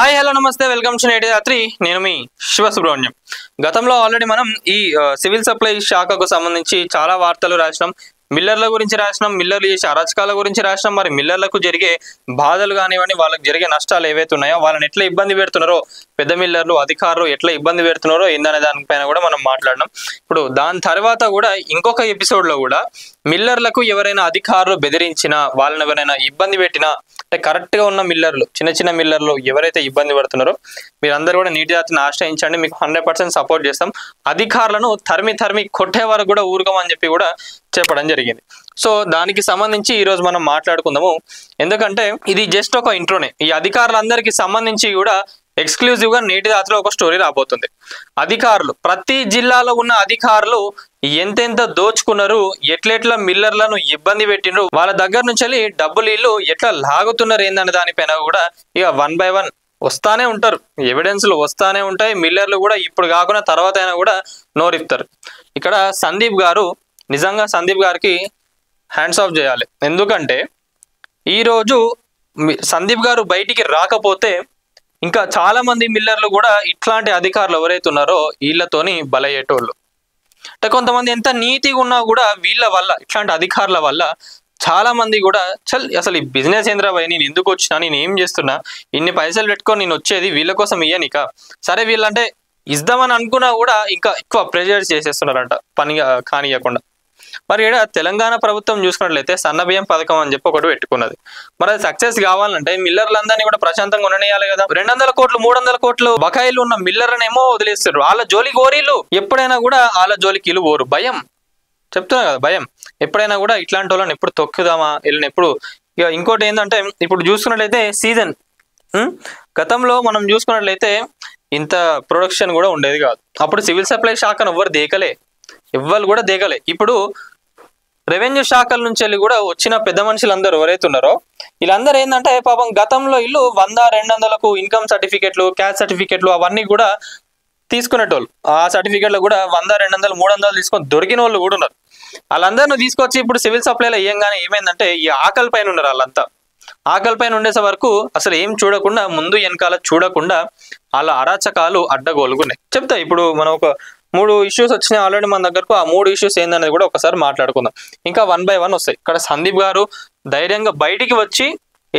Hi hello నమస్తే welcome to నేటి రాత్రి నేను మీ శివసుబ్రహ్మణ్యం. గతంలో ఆల్రెడీ మనం ఈ సివిల్ సప్లై శాఖకు సంబంధించి చాలా వార్తలు రాసినాం. మిల్లర్ల గురించి రాసినాం, మిల్లర్లు చేసే అరాచకాల గురించి రాసినాం. మరి మిల్లర్లకు జరిగే బాధలు కానివ్వండి, వాళ్ళకి జరిగే నష్టాలు ఏవైతే ఉన్నాయో వాళ్ళని ఎట్లా ఇబ్బంది పెడుతున్నారో, పెద్ద మిల్లర్లు అధికారులు ఎట్లా ఇబ్బంది పెడుతున్నారో ఏందనే దానిపైన కూడా మనం మాట్లాడినాం. ఇప్పుడు దాని తర్వాత కూడా ఇంకొక ఎపిసోడ్ లో కూడా మిల్లర్లకు ఎవరైనా అధికారులు బెదిరించినా, వాళ్ళని ఎవరైనా ఇబ్బంది పెట్టినా, అంటే కరెక్ట్ గా ఉన్న మిల్లర్లు, చిన్న చిన్న మిల్లర్లు ఎవరైతే ఇబ్బంది పడుతున్నారో మీరందరూ కూడా నీటి జాతిని ఆశ్రయించండి, మీకు 100% సపోర్ట్ చేస్తాం. అధికారులను తరిమి కొట్టే వరకు కూడా ఊరుకోమని చెప్పి కూడా చెప్పడం జరిగింది. సో దానికి సంబంధించి ఈ రోజు మనం మాట్లాడుకుందాము. ఎందుకంటే ఇది జస్ట్ ఒక ఇంట్రోనే. ఈ అధికారులందరికీ సంబంధించి కూడా ఎక్స్క్లూజివ్ గా నేటి రాత్రిలో ఒక స్టోరీ రాబోతుంది. అధికారులు, ప్రతి జిల్లాలో ఉన్న అధికారులు ఎంతెంత దోచుకున్నారు, ఎట్లెట్లా మిల్లర్లను ఇబ్బంది పెట్టినరు, వాళ్ళ దగ్గర నుంచి డబ్బులు ఇల్లు ఎట్లా లాగుతున్నారు ఏందనే దానిపైన కూడా ఇక 1 by 1 వస్తానే ఉంటారు, ఎవిడెన్స్లు వస్తానే ఉంటాయి. మిల్లర్లు కూడా ఇప్పుడు కాకుండా తర్వాత అయినా కూడా నోరిస్తారు. ఇక్కడ సందీప్ గారు, నిజంగా సందీప్ గారికి హ్యాండ్స్ ఆఫ్ చేయాలి. ఎందుకంటే ఈరోజు సందీప్ గారు బయటికి రాకపోతే ఇంకా చాలా మంది మిల్లర్లు కూడా ఇట్లాంటి అధికారులు ఎవరైతే ఉన్నారో వీళ్ళతోని బలయ్యేటోళ్ళు. అంటే కొంతమంది ఎంత నీతిగా ఉన్నా కూడా వీళ్ళ వల్ల, ఇట్లాంటి అధికారుల వల్ల చాలా మంది కూడా అసలు ఈ బిజినెస్ ఏంద్రా భయ్, నేను ఎందుకు వచ్చినా, నేను ఏం చేస్తున్నా, ఇన్ని పైసలు పెట్టుకొని నేను వచ్చేది వీళ్ళ కోసం ఇయ్యనిక, సరే వీళ్ళంటే ఇద్దామని అనుకున్నా కూడా ఇంకా ఎక్కువ ప్రెజర్ చేసేస్తున్నారంట పని కానియకుండా. మరి ఇక్కడ తెలంగాణ ప్రభుత్వం చూసుకున్నట్లయితే సన్నబియ్యం పథకం అని చెప్పి ఒకటి పెట్టుకున్నది. మరి అది సక్సెస్ కావాలంటే మిల్లర్లందరినీ కూడా ప్రశాంతంగా ఉండనియాలి కదా. 200 కోట్లు 300 కోట్లు బకాయిలు ఉన్న మిల్లర్లనేమో వదిలేస్తారు. వాళ్ళ జోలికి ఓరీలు ఎప్పుడైనా కూడా వాళ్ళ జోలికి ఇల్లు ఓరు. భయం, చెప్తున్నా కదా, భయం. ఎప్పుడైనా కూడా ఇట్లాంటి వాళ్ళని ఎప్పుడు తొక్కుదామా వీళ్ళని ఎప్పుడు. ఇక ఇంకోటి ఏంటంటే ఇప్పుడు చూసుకున్నట్లయితే సీజన్ గతంలో మనం చూసుకున్నట్లయితే ఇంత ప్రొడక్షన్ కూడా ఉండేది కాదు. అప్పుడు సివిల్ సప్లై శాఖను ఎవ్వరు కూడా దేకలే. ఇప్పుడు రెవెన్యూ శాఖల నుంచి వెళ్ళి కూడా వచ్చిన పెద్ద మనుషులందరూ ఎవరైతే ఉన్నారో వీళ్ళందరూ ఏంటంటే పాపం గతంలో ఇల్లు 100-200కు ఇన్కమ్ సర్టిఫికెట్లు, క్యాస్ట్ సర్టిఫికెట్లు అవన్నీ కూడా తీసుకునేటోళ్ళు. ఆ సర్టిఫికెట్లు కూడా 100-200-300 తీసుకొని దొరికిన వాళ్ళు కూడా ఉన్నారు. వాళ్ళందరినీ తీసుకొచ్చి ఇప్పుడు సివిల్ సప్లైలో వేయంగానే ఏమైందంటే ఈ ఆకలి పైన ఉన్నారు. వాళ్ళంతా ఆకలి పైన ఉండేసే వరకు అసలు ఏం చూడకుండా, ముందు వెనకాల చూడకుండా వాళ్ళ అరాచకాలు అడ్డగోలుగున్నాయి. చెప్తా, ఇప్పుడు మనం ఒక 3 ఇష్యూస్ వచ్చినాయి ఆల్రెడీ మన దగ్గరకు. ఆ 3 ఇష్యూస్ ఏందనేది కూడా ఒకసారి మాట్లాడుకుందాం. ఇంకా 1 by 1 వస్తాయి. ఇక్కడ సందీప్ గారు ధైర్యంగా బయటికి వచ్చి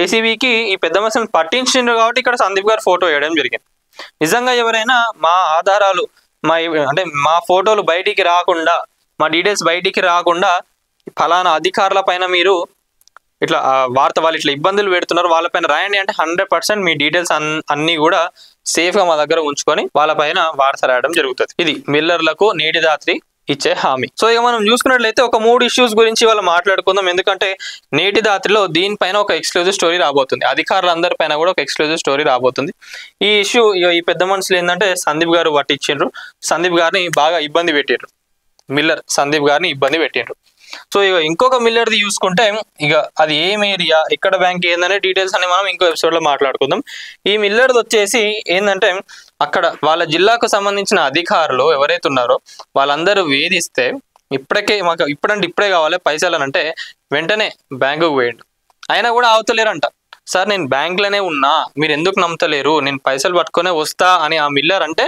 ఏసీబీకి ఈ పెద్ద మనుషులను పట్టించిండ్రు కాబట్టి ఇక్కడ సందీప్ గారు ఫోటో వేయడం జరిగింది. నిజంగా ఎవరైనా మా ఆధారాలు, మా ఫోటోలు బయటికి రాకుండా, మా డీటెయిల్స్ బయటికి రాకుండా ఫలానా అధికారుల పైన మీరు ఇట్లా వాళ్ళు ఇట్లా ఇబ్బందులు పెడుతున్నారు వాళ్ళపైన రాయండి అంటే 100% మీ డీటెయిల్స్ అన్ని కూడా సేఫ్ గా మా దగ్గర ఉంచుకొని వాళ్ళపైన వార్త రాయడం జరుగుతుంది. ఇది మిల్లర్లకు నేటి రాత్రి ఇచ్చే హామీ. సో ఇక మనం చూసుకున్నట్లయితే ఒక 3 ఇష్యూస్ గురించి వాళ్ళు మాట్లాడుకుందాం. ఎందుకంటే నేటి రాత్రిలో దీనిపైన ఒక ఎక్స్క్లూజివ్ స్టోరీ రాబోతుంది. అధికారులందరి పైన కూడా ఒక ఎక్స్క్లూజివ్ స్టోరీ రాబోతుంది. ఈ ఇష్యూ ఈ పెద్ద మనుషులు ఏంటంటే సందీప్ గారు పట్టించిండ్రు, సందీప్ గారిని బాగా ఇబ్బంది పెట్టిండ్రు, మిల్లర్ సందీప్ గారిని ఇబ్బంది పెట్టిండ్రు. సో ఇక ఇంకొక మిల్లర్ది చూసుకుంటే ఇక అది ఏం ఏరియా, ఎక్కడ బ్యాంక్ ఏందనే డీటెయిల్స్ అని మనం ఇంకో ఎపిసోడ్ లో మాట్లాడుకుందాం. ఈ మిల్లర్ది వచ్చేసి ఏంటంటే అక్కడ వాళ్ళ జిల్లాకు సంబంధించిన అధికారులు ఎవరైతే ఉన్నారో వాళ్ళందరూ వేధిస్తే ఇప్పుడే కావాలి పైసలు అని అంటే వెంటనే బ్యాంకుకు పోయిండు. అయినా కూడా ఆగుతలేరంట. సార్ నేను బ్యాంకులోనే ఉన్నా, మీరు ఎందుకు నమ్మతలేరు, నేను పైసలు పట్టుకునే వస్తా అని ఆ మిల్లర్ అంటే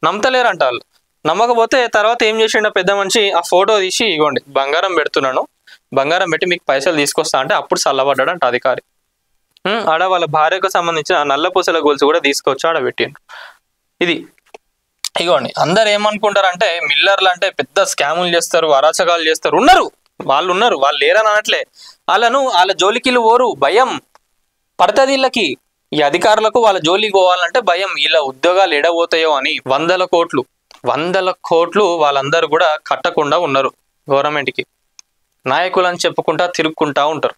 నమ్మతలేరంట వాళ్ళు. నమ్మకపోతే తర్వాత ఏం చేసిండ పెద్ద మనిషి, ఆ ఫోటో తీసి ఇగోండి బంగారం పెడుతున్నాను, బంగారం పెట్టి మీకు పైసలు తీసుకొస్తా అంటే అప్పుడు చల్లబడ్డాడు అంట అధికారి. ఆడ వాళ్ళ భార్యకు సంబంధించిన నల్ల పూసల గొలుసు కూడా తీసుకొచ్చి ఆడ పెట్టిండు. ఇది ఇగోండి. అందరు ఏమనుకుంటారంటే మిల్లర్లు అంటే పెద్ద స్కాములు చేస్తారు, అరాచకాలు చేస్తారు. వాళ్ళు లేరని అనట్లే. వాళ్ళ జోలికి ఓరు. భయం పడుతుంది వీళ్ళకి. ఈ అధికారులకు వాళ్ళ జోలికి పోవాలంటే భయం. వీళ్ళ ఉద్యోగాలు ఎడబోతాయో అని 100 కోట్లు వాళ్ళందరూ కూడా కట్టకుండా ఉన్నారు గవర్నమెంట్కి. నాయకులు అని చెప్పుకుంటా తిరుక్కుంటా ఉంటారు.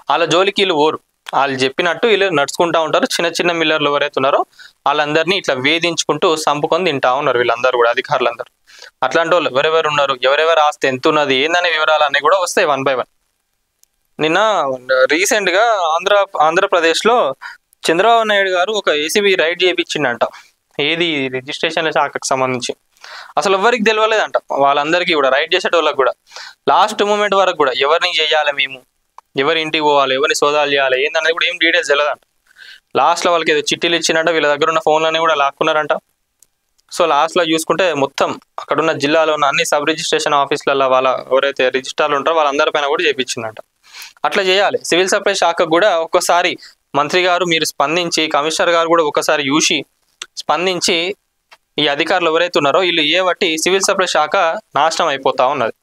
వాళ్ళ జోలికి వీళ్ళు ఓరు. వాళ్ళు చెప్పినట్టు వీళ్ళు నడుచుకుంటా ఉంటారు. చిన్న చిన్న మిల్లర్లు ఎవరైతే ఉన్నారో వాళ్ళందరినీ ఇట్లా వేధించుకుంటూ చంపుకొని తింటా ఉన్నారు వీళ్ళందరూ కూడా, అధికారులందరూ. అట్లాంటి వాళ్ళు ఎవరెవరు ఉన్నారు, ఎవరెవరు ఆస్తి ఎంత ఉన్నది ఏందనే వివరాలు అన్నీ కూడా వస్తాయి 1 by 1. నిన్న రీసెంట్ గా ఆంధ్రప్రదేశ్లో చంద్రబాబు నాయుడు గారు ఒక ఏసీబీ రైడ్ చేయించిండంట. ఏది రిజిస్ట్రేషన్ల శాఖకు సంబంధించి అసలు ఎవరికి తెలియలేదంట. వాళ్ళందరికీ కూడా రైడ్ చేసేటోళ్ళకి కూడా లాస్ట్ మూమెంట్ వరకు కూడా ఎవరిని చేయాలి, మేము ఎవరి ఇంటికి పోవాలి, ఎవరిని సోదాలు చేయాలి ఏందనేది కూడా ఏం డీటెయిల్స్ తెలియదంట. లాస్ట్లో వాళ్ళకి ఏదో చిట్టీలు ఇచ్చినట్ట వీళ్ళ దగ్గర ఉన్న ఫోన్లన్నీ కూడా లాక్కున్నారంట. సో లాస్ట్లో చూసుకుంటే మొత్తం అక్కడున్న జిల్లాలో ఉన్న అన్ని సబ్ రిజిస్ట్రేషన్ ఆఫీసులలో వాళ్ళ ఎవరైతే రిజిస్ట్రార్లు ఉంటారో వాళ్ళందరిపైన కూడా చేయించిందంట. అట్లా చేయాలి. సివిల్ సప్లై శాఖకు కూడా ఒక్కసారి మంత్రి గారు మీరు స్పందించి, కమిషనర్ గారు కూడా ఒకసారి చూసి స్పందించి ఈ అధికారులు ఎవరైతే ఉన్నారో వీళ్ళు బట్టి సివిల్ సప్లై శాఖ నాశనం అయిపోతా ఉన్నది.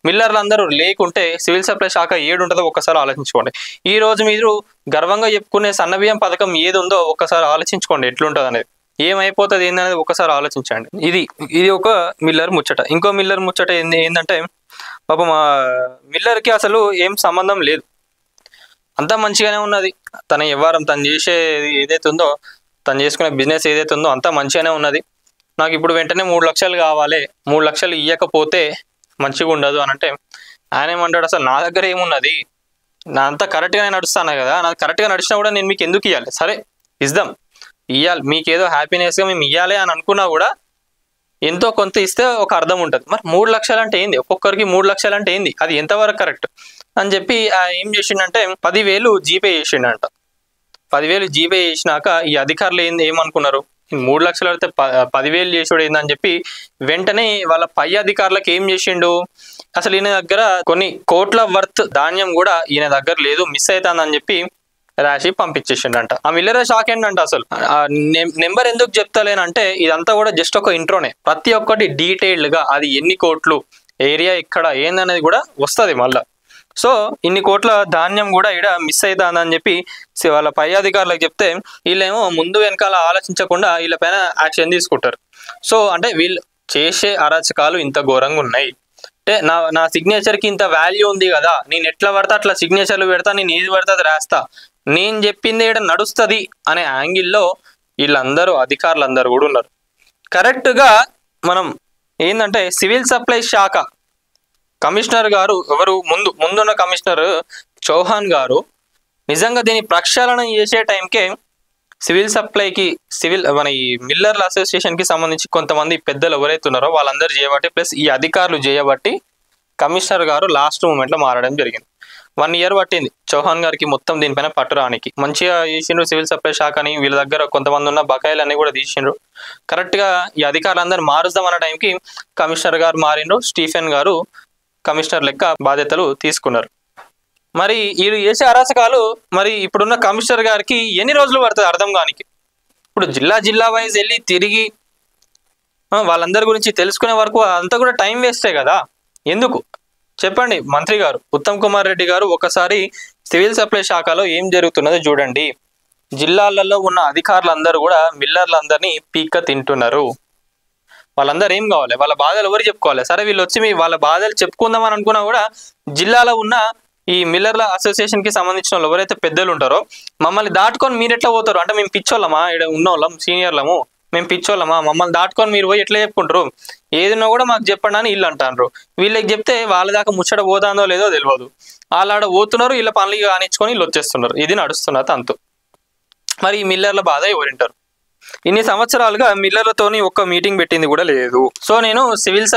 మిల్లర్లు అందరూ లేకుంటే సివిల్ సప్లై శాఖ ఏడుంటుందో ఒక్కసారి ఆలోచించుకోండి. ఈ రోజు మీరు గర్వంగా చెప్పుకునే సన్నబియ్యం పథకం ఏది ఉందో ఒక్కసారి ఆలోచించుకోండి ఎట్లుంటుంది అనేది, ఏమైపోతుంది ఏందనేది ఒకసారి ఆలోచించండి. ఇది ఒక మిల్లర్ ముచ్చట. ఇంకో మిల్లర్ ముచ్చట ఏంటంటే పాపం మిల్లర్కి అసలు ఏం సంబంధం లేదు, అంతా మంచిగానే ఉన్నది. తన వ్యవహారం తను చేసేది ఏదైతే ఉందో, తను చేసుకునే బిజినెస్ ఏదైతే ఉందో అంతా మంచిగానే ఉన్నది. నాకు ఇప్పుడు వెంటనే 3 లక్షలు కావాలి, 3 లక్షలు ఇవ్వకపోతే మంచిగా ఉండదు అని అంటే ఆయన ఏమంటాడు, అసలు నా దగ్గర ఏమున్నది, నా అంతా కరెక్ట్గానే నడుస్తాను కదా, నాకు కరెక్ట్గా నడిచినా కూడా నేను మీకు ఎందుకు ఇవ్వాలి, సరే ఇద్దాం, ఇవ్వాలి, మీకేదో హ్యాపీనెస్గా మేము ఇవ్వాలి అని అనుకున్నా కూడా ఎంతో కొంత ఇస్తే ఒక అర్థం ఉంటుంది. మరి 3 లక్షలు అంటే ఏంది, ఒక్కొక్కరికి 3 లక్షలు అంటే ఏంది, అది ఎంతవరకు కరెక్ట్ అని చెప్పి ఏం చేసిండంటే 10,000 జీపే చేసిండంట. 10,000 జీపే చేసినాక ఈ అధికారులు ఏమనుకున్నారు, 3 లక్షలు అయితే 10,000 చేసుడు ఏందని చెప్పి వెంటనే వాళ్ళ పై అధికారులకు ఏం చేసిండు, అసలు ఈయన దగ్గర కొన్ని కోట్ల వర్త్ ధాన్యం కూడా ఈయన దగ్గర లేదు, మిస్ అవుతుందని చెప్పి రాసి పంపించేసిండంట. ఆ మిల్లర్ షాక్ ఏంటంట, అసలు నెంబర్ ఎందుకు చెప్తలేనంటే ఇదంతా కూడా జస్ట్ ఒక ఇంట్రోనే, ప్రతి ఒక్కటి డీటెయిల్డ్ గా అది ఎన్ని కోట్లు, ఏరియా ఇక్కడ ఏందనేది కూడా వస్తుంది మళ్ళా. సో ఇన్ని కోట్ల ధాన్యం కూడా ఇక్కడ మిస్ అవుతుందని చెప్పి వాళ్ళ పై అధికారులకు చెప్తే వీళ్ళేమో ముందు వెనకాల ఆలోచించకుండా వీళ్ళ పైన యాక్షన్ తీసుకుంటారు. సో అంటే వీళ్ళు చేసే అరాచకాలు ఇంత ఘోరంగా ఉన్నాయి అంటే నా సిగ్నేచర్కి ఇంత వాల్యూ ఉంది కదా, నేను ఎట్లా పడతా అట్లా సిగ్నేచర్లు పెడతా, నేను ఏది పడతా అది రాస్తా, నేను చెప్పింది ఇక్కడ నడుస్తుంది అనే యాంగిల్లో వీళ్ళందరూ అధికారులందరూ కూడా ఉన్నారు. కరెక్ట్గా మనం ఏంటంటే సివిల్ సప్లై శాఖ కమిషనర్ గారు ఎవరు ముందున్న కమిషనర్ చౌహాన్ గారు నిజంగా దీన్ని ప్రక్షాళన చేసే టైంకే సివిల్ సప్లైకి మన ఈ మిల్లర్ల అసోసియేషన్కి సంబంధించి కొంతమంది పెద్దలు ఎవరైతే ఉన్నారో వాళ్ళందరూ చేయబట్టి ప్లస్ ఈ అధికారులు చేయబట్టి కమిషనర్ గారు లాస్ట్ మూమెంట్లో మారడం జరిగింది. 1 year పట్టింది చౌహాన్ గారికి మొత్తం దీనిపైన పట్టురానికి. మంచిగా చేసిండ్రు సివిల్ సప్లై శాఖని, వీళ్ళ దగ్గర కొంతమంది ఉన్న బకాయిలన్నీ కూడా తీసిండ్రు. కరెక్ట్గా ఈ అధికారులందరూ మారుద్దాం అన్న టైంకి కమిషనర్ గారు మారిండ్రు, స్టీఫెన్ గారు కమిషనర్ లెక్క బాధ్యతలు తీసుకున్నారు. మరి వీళ్ళు చేసే అరాచకాలు మరి ఇప్పుడున్న కమిషనర్ గారికి ఎన్ని రోజులు పడుతుంది అర్థం కానికి. ఇప్పుడు జిల్లా వైజ్ వెళ్ళి తిరిగి వాళ్ళందరి గురించి తెలుసుకునే వరకు అంతా కూడా టైం వేస్టే కదా, ఎందుకు చెప్పండి. మంత్రి గారు ఉత్తమ్ కుమార్ రెడ్డి గారు ఒకసారి సివిల్ సప్లై శాఖలో ఏం జరుగుతున్నదో చూడండి. జిల్లాలలో ఉన్న అధికారులందరూ కూడా మిల్లర్లందరినీ పీక్క తింటున్నారు. వాళ్ళందరూ ఏం కావాలి, వాళ్ళ బాధలు ఎవరు చెప్పుకోవాలి, సరే వీళ్ళు వచ్చి వాళ్ళ బాధలు చెప్పుకుందామని అనుకున్నా కూడా జిల్లాలో ఉన్న ఈ మిల్లర్ల అసోసియేషన్ కి సంబంధించిన వాళ్ళు ఎవరైతే పెద్దలు ఉంటారో మమ్మల్ని దాటుకొని మీరు ఎట్లా పోతారు అంటే, మేము పిచ్చోళ్ళమా, ఇక్కడ ఉన్నోళ్ళం సీనియర్లము, మేము పిచ్చోళ్ళమా, మమ్మల్ని దాటుకొని మీరు పోయి ఎట్లా చెప్పుకుంటారు, ఏదిన్నా కూడా మాకు చెప్పండి అని వీళ్ళు అంటారు. వీళ్ళకి చెప్తే వాళ్ళ దాకా ముచ్చట పోతాందో లేదో తెలియదు, వాళ్ళు ఆడ పోతున్నారు, వీళ్ళ పనులు కానిచ్చుకొని వీళ్ళు వచ్చేస్తున్నారు. ఇది నడుస్తున్న తంతు. మరి ఈ మిల్లర్ల బాధ ఎవరింటారు? ఇన్ని సంవత్సరాలుగా మిల్లర్లతోని ఒక్క మీటింగ్ పెట్టింది కూడా లేదు. సో నేను సివిల్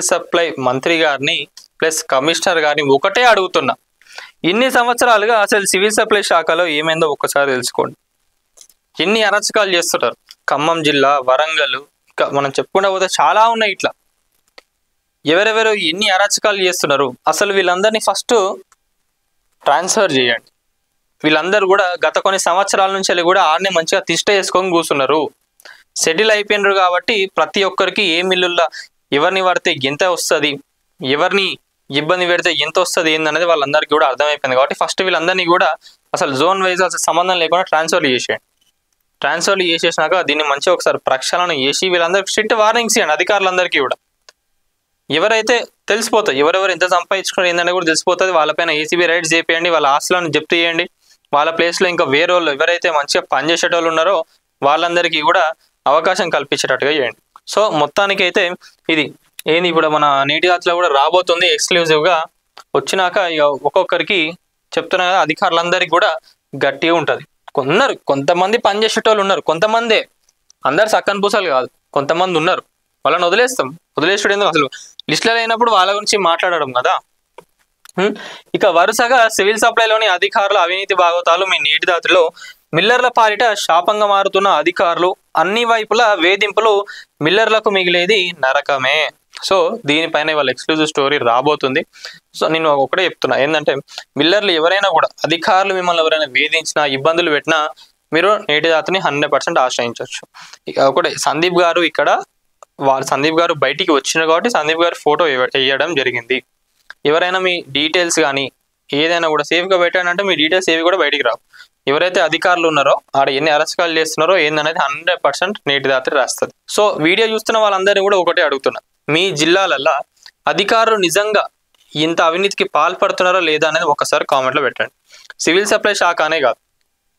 సప్లై మంత్రి గారిని ప్లస్ కమిషనర్ గారిని ఒకటే అడుగుతున్నా, ఇన్ని సంవత్సరాలుగా అసలు సివిల్ సప్లై శాఖలో ఏమైందో ఒక్కసారి తెలుసుకోండి. ఎన్ని అరాచకాలు చేస్తున్నారు. ఖమ్మం జిల్లా, వరంగల్, ఇంకా మనం చెప్పుకుంటా పోతే చాలా ఉన్నాయి. ఇట్లా ఎవరెవరు ఎన్ని అరాచకాలు చేస్తున్నారు. అసలు వీళ్ళందరినీ ఫస్ట్ ట్రాన్స్ఫర్ చేయండి. వీళ్ళందరూ కూడా గత కొన్ని సంవత్సరాల నుంచి కూడా ఆడనే మంచిగా తిష్ట వేసుకొని కూర్చున్నారు, సెటిల్ అయిపోయినారు. కాబట్టి ప్రతి ఒక్కరికి ఏ మిల్లుల్లో ఎవరిని పడితే ఎంత వస్తుంది, ఎవరిని ఇబ్బంది పెడితే ఎంత వస్తుంది ఏందనేది వాళ్ళందరికీ కూడా అర్థమైపోయింది. కాబట్టి ఫస్ట్ వీళ్ళందరినీ కూడా అసలు జోన్ వైజ్ అసలు సంబంధం లేకుండా ట్రాన్స్ఫర్లు చేసేయండి. ట్రాన్స్ఫర్లు చేసేసినాక దీన్ని మంచిగా ఒకసారి ప్రక్షాళన చేసి వీళ్ళందరికీ స్ట్రిక్ట్ వార్నింగ్స్ ఇవ్వండి అధికారులందరికీ కూడా. ఎవరైతే తెలిసిపోతాయి, ఎవరెవరు ఎంత సంపాదించుకున్నారు ఏంటనే కూడా తెలిసిపోతుంది. వాళ్ళపైన ఏసీబీ రైడ్స్ చేయండి, వాళ్ళ ఆస్తులను జప్తు చేయండి. వాళ్ళ ప్లేస్లో ఇంకా వేరే వాళ్ళు ఎవరైతే మంచిగా పనిచేసేటోళ్ళు ఉన్నారో వాళ్ళందరికీ కూడా అవకాశం కల్పించేటట్టుగా చేయండి. సో మొత్తానికైతే ఇది ఏంది ఇప్పుడు మన నీటి జాతిలో కూడా రాబోతుంది ఎక్స్క్లూజివ్గా. వచ్చినాక ఇక ఒక్కొక్కరికి చెప్తున్నా కదా, అధికారులందరికీ కూడా గట్టిగా ఉంటుంది. కొంతమంది పనిచేసేటోళ్ళు ఉన్నారు, కొంతమందే, అందరు సక్కని పూసలు కాదు, కొంతమంది ఉన్నారు. వాళ్ళని వదిలేసాడు ఎందుకు, అసలు లిస్టులో అయినప్పుడు వాళ్ళ గురించి మాట్లాడడం కదా. ఇక వరుసగా సివిల్ సప్లైలోని అధికారుల అవినీతి భాగవతాలు మీ నీటి దాతిలో మిల్లర్ల పాలిట శాపంగా మారుతున్న అధికారులు, అన్ని వైపులా వేధింపులు, మిల్లర్లకు మిగిలేది నరకమే. సో దీనిపైన వాళ్ళ ఎక్స్క్లూజివ్ స్టోరీ రాబోతుంది. సో నేను ఒకటే చెప్తున్నా ఏంటంటే, మిల్లర్లు ఎవరైనా కూడా, అధికారులు మిమ్మల్ని ఎవరైనా వేధించినా, ఇబ్బందులు పెట్టినా మీరు నేటి జాతిని 100% ఆశ్రయించవచ్చు. ఒకటే సందీప్ గారు ఇక్కడ సందీప్ గారు బయటికి వచ్చినారు కాబట్టి సందీప్ గారు ఫోటో వేయడం జరిగింది. ఎవరైనా మీ డీటెయిల్స్ కానీ ఏదైనా కూడా సేఫ్గా పెట్టానంటే మీ డీటెయిల్స్ ఏవి కూడా బయటికి రావు. ఎవరైతే అధికారులు ఉన్నారో ఆడ ఎన్ని అరెస్టులు చేస్తున్నారో ఏందనేది 100% నేటి రాత్రి రాస్తుంది. సో వీడియో చూస్తున్న వాళ్ళందరినీ కూడా ఒకటే అడుగుతున్నా, మీ జిల్లాలల్లో అధికారులు నిజంగా ఇంత అవినీతికి పాల్పడుతున్నారో లేదా అనేది ఒకసారి కామెంట్లో పెట్టండి. సివిల్ సప్లై శాఖ అనే కాదు,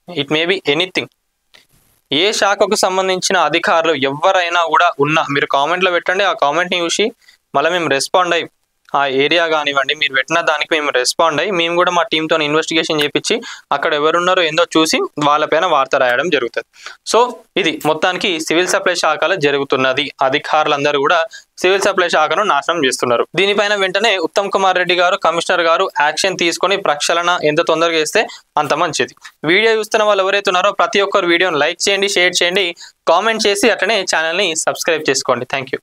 ఇట్ మే బి ఎనీథింగ్. ఏ శాఖకు సంబంధించిన అధికారులు ఎవరైనా కూడా ఉన్నా మీరు కామెంట్లో పెట్టండి. ఆ కామెంట్ని చూసి మళ్ళీ మేము రెస్పాండ్ అయ్యి, ఆ ఏరియా కానివ్వండి మీరు పెట్టిన దానికి మేము రెస్పాండ్ అయ్యి మేము కూడా మా టీంతో ఇన్వెస్టిగేషన్ చేయించి అక్కడ ఎవరున్నారో ఏందో చూసి వాళ్ళపైన వార్త రాయడం జరుగుతుంది. సో ఇది మొత్తానికి సివిల్ సప్లై శాఖలో జరుగుతున్నది. అధికారులందరూ కూడా సివిల్ సప్లై శాఖను నాశనం చేస్తున్నారు. దీనిపైన వెంటనే ఉత్తమ్ కుమార్ రెడ్డి గారు, కమిషనర్ గారు యాక్షన్ తీసుకొని ప్రక్షాళన ఎంత తొందరగా చేస్తే అంత మంచిది. వీడియో చూస్తున్న వాళ్ళు ఎవరైతే ఉన్నారో ప్రతి ఒక్కరు వీడియోని లైక్ చేయండి, షేర్ చేయండి, కామెంట్ చేసి అట్లనే ఛానల్ని సబ్స్క్రైబ్ చేసుకోండి. Thank you.